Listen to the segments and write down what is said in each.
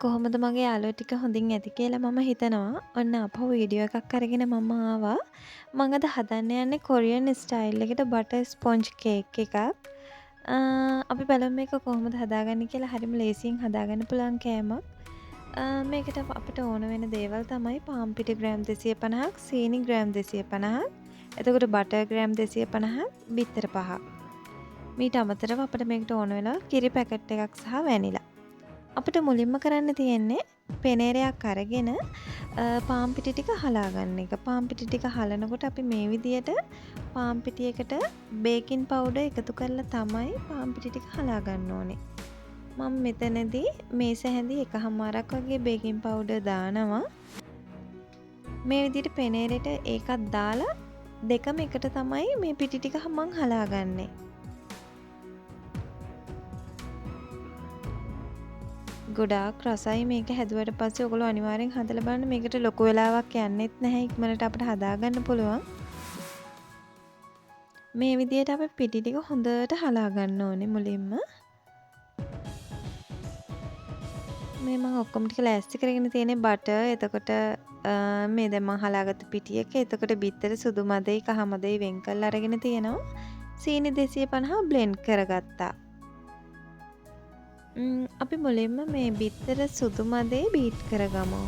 කොහොමද මගේ යාළුවෝ ටික හොඳින් ඇති කියලා මම හිතනවා. ඔන්න ආපහු වීඩියෝ එකක් අරගෙන මම ආවා. මම අද හදන්න යන්නේ කොරියන් ස්ටයිල් එකට බටර් ස්පොන්ජ් කේක් එකක්. අපි බලමු මේක කොහොමද හදාගන්නේ කියලා. හරිම ලේසියෙන් හදාගන්න පුළුවන් කෑමක්. මේකට අපිට ඕන වෙන දේවල් තමයි පාන් පිටි ග්‍රෑම් 250ක්, සීනි ග්‍රෑම් 250ක්, එතකොට බටර් ග්‍රෑම් 250ක්, බිත්තර 5ක්. මීට අමතරව අපිට මේකට ඕන වෙනවා කිරි පැකට් එකක් සහ වැනිලා. අපිට මුලින්ම කරන්න තියෙන්නේ පෙනේරයක් අරගෙන පාන් පිටි ටික හලා ගන්න එක. පාන් පිටි ටික හලනකොට අපි මේ විදියට පාන් පිටියකට බේකින් පවුඩර් එකතු කරලා තමයි පාන් පිටි ටික හලා ගන්න ඕනේ. මම මෙතනදී මේස හැඳි එකහමාරක් වගේ බේකින් පවුඩර් දානවා. මේ විදියට පෙනේරෙට ඒකත් දාලා දෙකම එකට තමයි මේ පිටි ටික මම හලා ගන්නේ. ගොඩාක් රසයි මේක හැදුවට පස්සේ ඔයගොල්ලෝ අනිවාර්යෙන් හදලා බලන්න. මේකට ලොකු වෙලාවක් යන්නෙත් නැහැ. ඉක්මනට අපිට හදාගන්න පුළුවන්. මේ විදියට අපි පිටි ටික හොඳට හලා ගන්න ඕනේ මුලින්ම. මේ මම ඔක්කොම ටික ලෑස්ති කරගෙන තියෙන්නේ බටර්. එතකොට මේ දැන් මම හලාගත්ත පිටි එක. එතකොට බිත්තර සුදු මදෙයි කහ මදෙයි වෙන් කරලා අරගෙන තියෙනවා. සීනි 250 බ්ලෙන්ඩ් කරගත්තා. අපි මුලින්ම මේ බිත්තර සුදු මදේ බීට් කරගමු.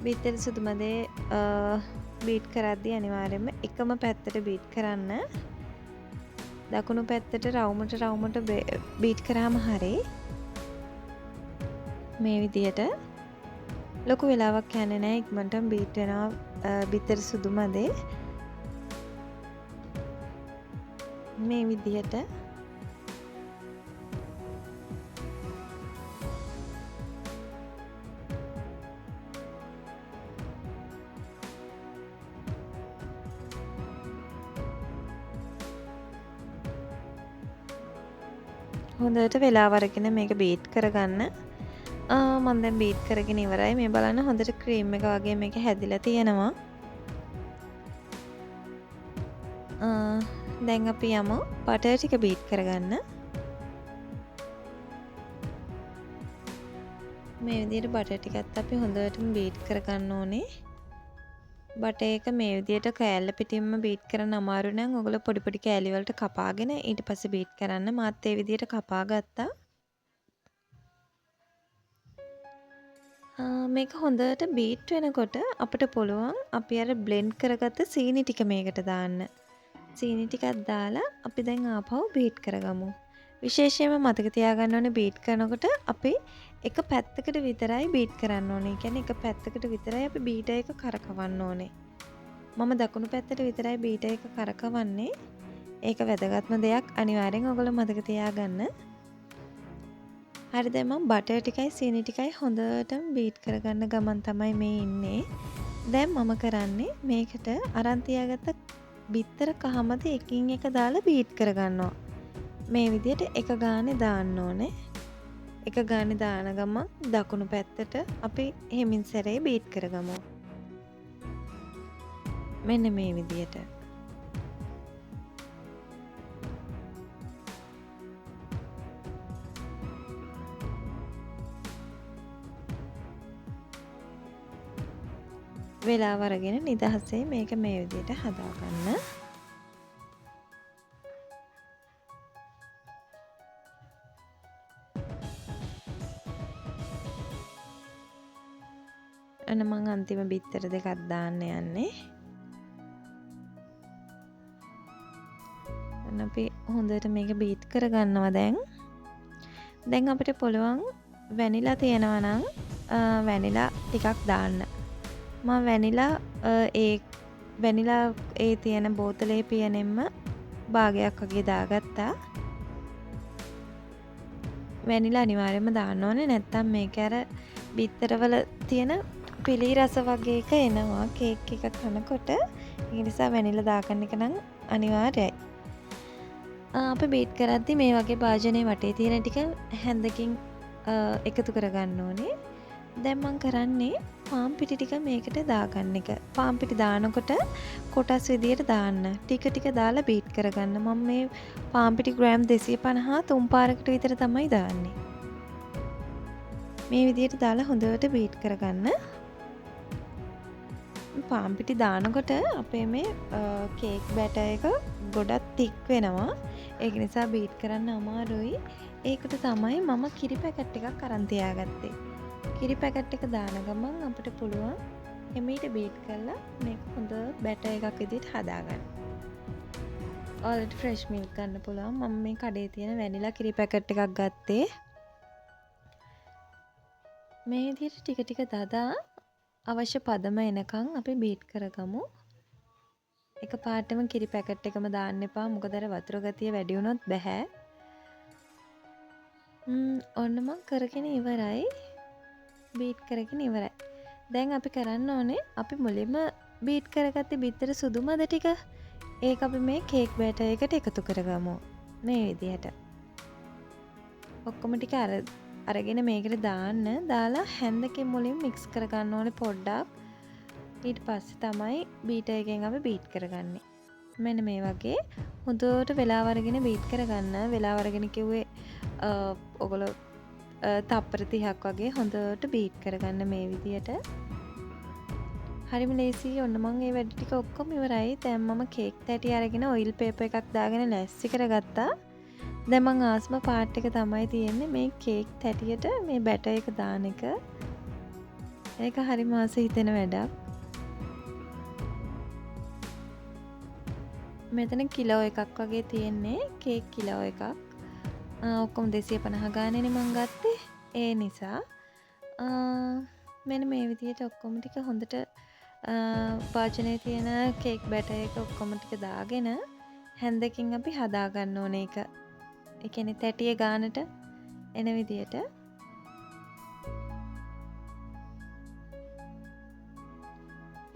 බිත්තර සුදු මදේ බීට් කරද්දී අනිවාර්යයෙන්ම එකම පැත්තට බීට් කරන්න. දකුණු පැත්තට රවුමට බීට් කරාම හරි. මේ විදියට ලොකු වෙලාවක් යන්නේ නැහැ. ඉක්මනටම බීට් වෙනවා බිත්තර සුදු මදේ. මේ විදියට හොඳට වෙලාව අරගෙන මේක බීට් කරගන්න. මම දැන් බීට් කරගෙන ඉවරයි. මේ බලන්න හොඳට ක්‍රීම් එක වගේ මේක හැදිලා තියෙනවා. දැන් අපි යමු බටර් ටික බීට් කරගන්න. මේ විදිහට බටර් ටිකත් අපි හොඳටම බීට් කරගන්න ඕනේ. බටර් එක මේ විදිහට කෑල්ල පිටින්ම බීට් කරන්න අමාරු නම් ඔයගොල්ලෝ පොඩි පොඩි කෑලි වලට කපාගෙන ඊට පස්සේ බීට් කරන්න. මාත් ඒ විදිහට කපා ගත්තා. මේක හොඳට බීට් වෙනකොට අපිට පුළුවන් අපි අර බ්ලෙන්ඩ් කරගත්ත සීනි ටික මේකට දාන්න. සීනි ටිකක් දාලා අපි දැන් ආපහු බීට් කරගමු. විශේෂයෙන්ම මතක තියාගන්න ඕනේ බීට් කරනකොට අපි එක පැත්තකට විතරයි බීට් කරන්න ඕනේ. ඒ කියන්නේ එක පැත්තකට විතරයි අපි බීටර් එක කරකවන්න ඕනේ. මම දකුණු පැත්තට විතරයි බීටර් එක කරකවන්නේ. ඒක වැදගත්ම දෙයක්. අනිවාර්යෙන් ඔයගොල්ලෝ මතක තියාගන්න. හරි, දැන් මම බටර් ටිකයි සීනි ටිකයි හොඳටම බීට් කරගන්න ගමන් තමයි මේ ඉන්නේ. දැන් මම කරන්නේ මේකට අරන් තියාගත්ත බිත්තර කහමද එකින් එක දාලා බීට් කරගන්නවා. මේ විදිහට එක ගානේ දාන්න ඕනේ. එක ගානේ දාන ගමන් දකුණු පැත්තට අපි හිමින් සැරේ බීට් කරගමු. මෙන්න මේ විදිහට. වෙලාව අරගෙන නිදහසේ මේක මේ විදිහට හදාගන්න. අන්න මං අන්තිම බිත්තර දෙකක් දාන්න යන්නේ. අන්න අපි හොඳට මේක බීට් කරගන්නවා දැන්. දැන් අපිට පුළුවන් වැනිලා තියෙනවා නම් වැනිලා ටිකක් දාන්න. මම වැනිලා ඒ තියෙන බෝතලේ පියනෙම්ම භාගයක් වගේ දාගත්තා. වැනිලා අනිවාර්යයෙන්ම දාන්න ඕනේ. නැත්තම් මේක අර බිත්තරවල තියෙන පිලි රස වගේ එක එනවා කේක් එක කනකොට. ඒ නිසා වැනිලා දාගන්න එක නම් අනිවාර්යයි. අපි බීට් කරද්දි මේ වගේ භාජනයේ වටේ තියෙන ටික හැන්දකින් එකතු කරගන්න ඕනේ. දැන් මම කරන්නේ පාන් පිටි ටික මේකට දාගන්න එක. පාන් පිටි දානකොට කොටස් විදියට දාන්න. ටික ටික දාලා බීට් කරගන්න. මම මේ පාන් පිටි ග්‍රෑම් 250 තුන් පාරකට විතර තමයි දාන්නේ. මේ විදියට දාලා හොඳට බීට් කරගන්න. පාන් පිටි දානකොට අපේ මේ කේක් බැටර් එක ගොඩක් තික් වෙනවා. ඒක නිසා බීට් කරන්න අමාරුයි. ඒකට තමයි මම කිරි පැකට් එකක් අරන් තියාගත්තේ. කිරි පැකට් එක දාන ගමන් අපිට පුළුවන් එමීට බීට් කරලා මේක හොඳ බැටර් එකක් විදිහට හදාගන්න. ඔයාලට ෆ්‍රෙෂ් මිල්ක් ගන්න පුළුවන්. මම මේ කඩේ තියෙන වැනිලා කිරි පැකට් එකක් ගත්තේ. මේ විදිහට ටික ටික දදා අවශ්‍ය පදම එනකන් අපි බීට් කරගමු. එක පාටම කිරි පැකට් එකම දාන්න එපා. මොකද අර වතුර ගතිය වැඩි වුණොත් බෑ. ඔන්න මම කරගෙන ඉවරයි. බීට් කරගෙන ඉවරයි. දැන් අපි කරන්න ඕනේ අපි මුලින්ම බීට් කරගත්තේ බිත්තර සුදු මද ටික. ඒක අපි මේ කේක් බැටර් එකට එකතු කරගමු. මේ විදිහට. ඔක්කොම ටික අරගෙන මේකට දාන්න. දාලා හැන්දකින් මුලින් මික්ස් කරගන්න ඕනේ පොඩ්ඩක්. ඊට පස්සේ තමයි බීටර් එකෙන් අපි බීට් කරගන්නේ. මෙන්න මේ වගේ හොඳට වෙලාව අරගෙන බීට් කරගන්න. වෙලාව අරගෙන කිව්වේ ඔයගොල්ලෝ තප්පර 30ක් වගේ හොඳට බීට් කරගන්න මේ විදියට. හරිම ලේසි. ඔන්න මම මේ වැඩ ටික ඔක්කොම ඉවරයි. දැන් මම කේක් තැටි අරගෙන ඔයිල් පේපර් එකක් දාගෙන ලෑස්ති කරගත්තා. දැන් මම ආස්ම පාර්ට් එක තමයි තියෙන්නේ මේ කේක් තැටියට මේ බැටර් එක දාන එක. ඒක හරිම ආස හිතෙන වැඩක්. මෙතන කිලෝ එකක් වගේ තියෙන්නේ කේක් කිලෝ එකක්. ඔක්කොම 250 ගානේනේ මං ගත්තේ. ඒ නිසා මෙන්න මේ විදිහට ඔක්කොම ටික හොඳට වාචනයේ තියෙන කේක් බැටර් එක ඔක්කොම ටික දාගෙන හැන්දකින් අපි හදා ගන්න ඕනේ ඒක. ඒ කියන්නේ තැටිය ගානට එන විදිහට.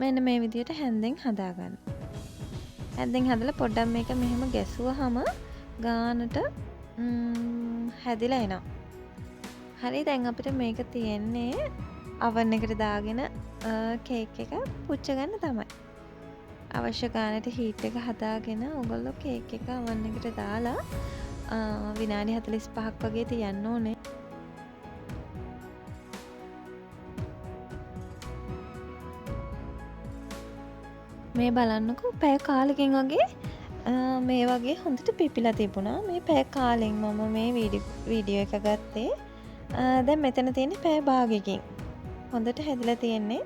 මෙන්න මේ විදිහට හැන්දෙන් හදා ගන්න. හැන්දෙන් හදලා පොඩ්ඩක් මේක මෙහෙම ගැසුවාම ගානට හැදිලා එනවා. හරි දැන් අපිට මේක තියෙන්නේ oven එකට දාගෙන කේක් එක පුච්ච ගන්න තමයි. අවශ්‍ය ගානට හීට් එක හදාගෙන ඔයගොල්ලෝ කේක් එක oven එකට දාලා විනාඩි 45ක් වගේ තියන්න ඕනේ. මේ බලන්නකෝ පැය කාලෙකින් වගේ මේ වගේ හොඳට පිපිලා තිබුණා. මේ පැය කාලෙන් මම මේ වීඩියෝ එක ගත්තේ. දැන් මෙතන තියෙන්නේ පැය භාගයකින්. හොඳට හැදිලා තියෙන්නේ.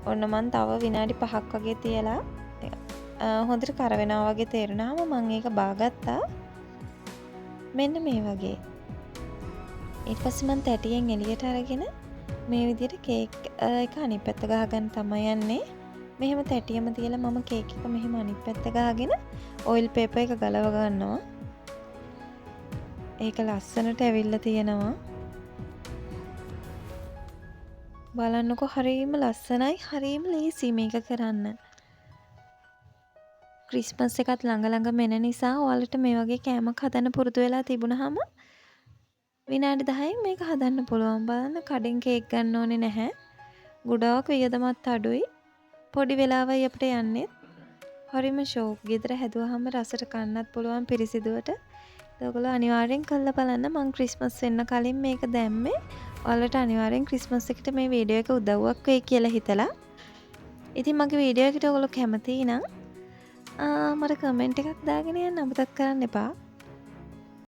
ඔන්න මම තව විනාඩි 5ක් වගේ තියලා හොඳට කර වෙනවා වගේ තේරුණාම මම ඒක බාගත්තා. මෙන්න මේ වගේ. ඊට පස්සේ මම තැටියෙන් එළියට අරගෙන මේ විදිහට කේක් එක අනිත් පැත්ත ගහගන්න තමයි යන්නේ. මෙහෙම තැටියම තියලා මම කේක් එක මෙහෙම අනිත් පැත්ත ගහගෙන ඔයිල් පේපර් එක ගලව ගන්නවා. ඒක ලස්සනට ඇවිල්ලා තියෙනවා. බලන්නකො හරිම ලස්සනයි. හරිම ලේසි මේක කරන්න. ක්‍රිස්මස් එකත් ළඟ මෙන නිසා ඔයාලට මේ වගේ කෑමක් හදන්න පුරුදු වෙලා තිබුණාම විනාඩි 10න් මේක හදන්න පුළුවන්. බලන්න කඩෙන් කේක් ගන්න ඕනේ නැහැ. ගොඩාක් වියදමත් අඩුයි. පොඩි වෙලාවයි අපිට යන්නේ. හරිම ෂෝක්. ගෙදර හැදුවාම රසට කන්නත් පුළුවන් පිරිසිදුවට. ඔයගොල්ලෝ අනිවාර්යෙන් කරලා බලන්න. මම ක්‍රිස්මස් වෙන්න කලින් මේක දැම්මේ. ඔයාලට අනිවාර්යෙන් ක්‍රිස්මස් එකට මේ වීඩියෝ එක උදව්වක් වෙයි කියලා හිතලා. ඉතින් මගේ වීඩියෝ එකට ඔයගොල්ලෝ කැමති නම් මට කමෙන්ට් එකක් දාගෙන යන්න අමතක කරන්න එපා.